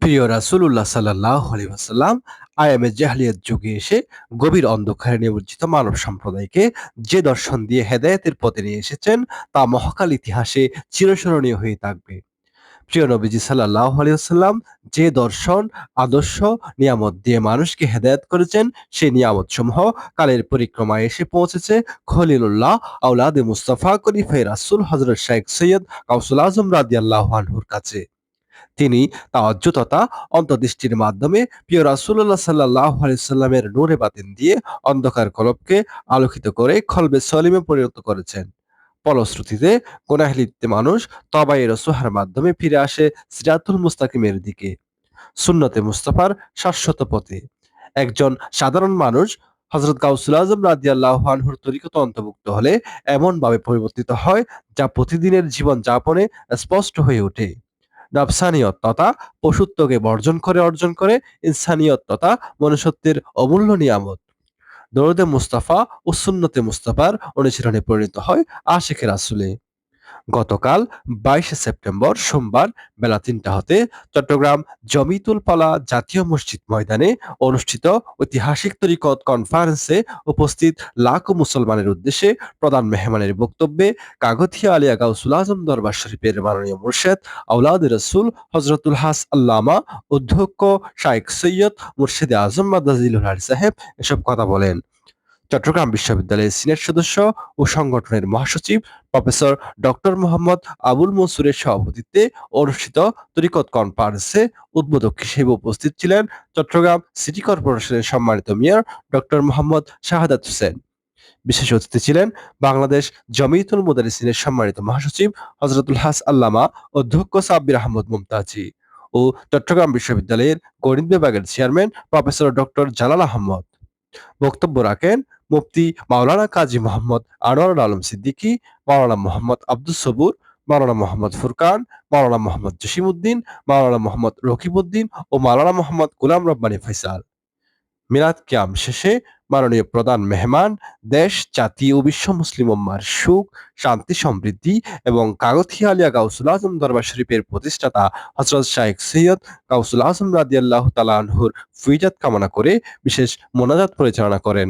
প্রিয় রাসূলুল্লাহ সাল্লাল্লাহু আলাইহি ওয়াসাল্লাম আয়ামে জাহলিয়াত যুগে এসে গভীর অন্ধকারে নিমজ্জিত মানব সম্প্রদায়কে যে দর্শন দিয়ে হেদায়েতের পথে নিয়ে এসেছেন তা মহাকাল ইতিহাসে চিরস্মরণীয় হয়ে থাকবে। প্রিয় নবীজি সাল্লাল্লাহু আলাইহি ওয়াসাল্লাম যে দর্শন, আদর্শ, নিয়ামত দিয়ে মানুষকে হেদায়েত করেছেন সেই নিয়ামতসমূহ কালের পরিক্রমায় এসে পৌঁছেছে খলিলুল্লাহ আওলাদে মুস্তাফা খলিফায়ে রাসূল হযরত শাইখ সৈয়দ গাউসুল আজম রাদিয়াল্লাহু আনহুর কাছে। তিনি তাওয়াজ্জুহ তথা অন্তর্দৃষ্টির মাধ্যমে প্রিয় রাসূলুল্লাহ সাল্লাল্লাহু আলাইহি সাল্লামের নূরে বাতিন দিয়ে অন্ধকার কলবকে আলোকিত করে কলবে সলিমে পরিণত করেছেন। ফলশ্রুতিতে গুনাহে লিপ্ত মানুষ তওবায়ে নসুহার মাধ্যমে ফিরে আসে সিরাতুল মুস্তাকিমের দিকে, সুন্নতে মুস্তাফার শাশ্বত পথে। একজন সাধারণ মানুষ হযরত গাউসুল আজম রাদিয়াল্লাহু আনহুর তরিকতে অন্তর্ভুক্ত হলে এমনভাবে পরিবর্তিত হয় যা প্রতিদিনের জীবন যাপনে স্পষ্ট হয়ে ওঠে। নফসানিয়ত তথা পশুত্বকে বর্জন করে অর্জন করে ইনসানিয়ত তথা মনুষ্যত্বের অমূল্য নিয়ামত। দরুদে মুস্তাফা ও সুন্নতে মুস্তাফার অনুশীলনে পরিণত হয় আশিকে রাসূলে। গতকাল ২২শে সেপ্টেম্বর সোমবার বেলা ৩টা হতে চট্টগ্রাম জমিতুল পালা জাতীয় মসজিদ ময়দানে অনুষ্ঠিত ঐতিহাসিক তরিকত কনফারেন্সে উপস্থিত লাখো মুসলমানের উদ্দেশ্যে প্রধান মেহমানের বক্তব্যে কাগথিয়া আলিয়া গাউসুল আজম দরবার শরীফের মাননীয় মুর্শেদ আওলাদ রসুল হজরতুল হাস আল্লামা অধ্যক্ষ শাইখ সৈয়দ মুর্শেদে আজম মাদাজিলুল হক সাহেব এসব কথা বলেন। চট্টগ্রাম বিশ্ববিদ্যালয়ের সিনেট সদস্য ও সংগঠনের মহাসচিব প্রফেসর ডক্টর মোহাম্মদ আবুল মনসুরের সভাপতিত্বে অনুষ্ঠিত তরিকত কনফারেন্সে উদ্বোধক হিসেবে উপস্থিত ছিলেন চট্টগ্রাম সিটি কর্পোরেশনের সম্মানিত মেয়র ডক্টর মোহাম্মদ শাহাদাত হোসেন। বিশেষ অতিথি ছিলেন বাংলাদেশ জমিয়তুল মুদারিসিনের সম্মানিত মহাসচিব হযরতুল হাস আল্লামা অধ্যক্ষ সাব্বির আহমদ মুমতাজি ও চট্টগ্রাম বিশ্ববিদ্যালয়ের গণিত বিভাগের chairman professor doctor Jalal Ahmad. বক্তব্য রাখেন মুফতি মাওলানা কাজী মোহাম্মদ আনোয়ারুল আলম সিদ্দিকী, মাওলানা মোহাম্মদ আব্দুস সবুর, মাওলানা মোহাম্মদ ফুরকান, মাওলানা মোহাম্মদ জসিমউদ্দিন, মাওলানা মোহাম্মদ রকিবউদ্দিন ও মাওলানা মোহাম্মদ গোলাম রব্বানী ফয়সাল। মিলাদ কিয়াম শেষে মাননীয় প্রধান মেহমান দেশ, জাতি ও বিশ্ব মুসলিম উম্মাহর সুখ, শান্তি, সমৃদ্ধি এবং কাগথিয়া আলিয়া গাউসুল আজম দরবার শরীফের প্রতিষ্ঠাতা হযরত শাইখ সৈয়দ গাউসুল আজম রাদিয়াল্লাহু তাআলা আনহুর ফিজাত কামনা করে বিশেষ মোনাজাত পরিচালনা করেন।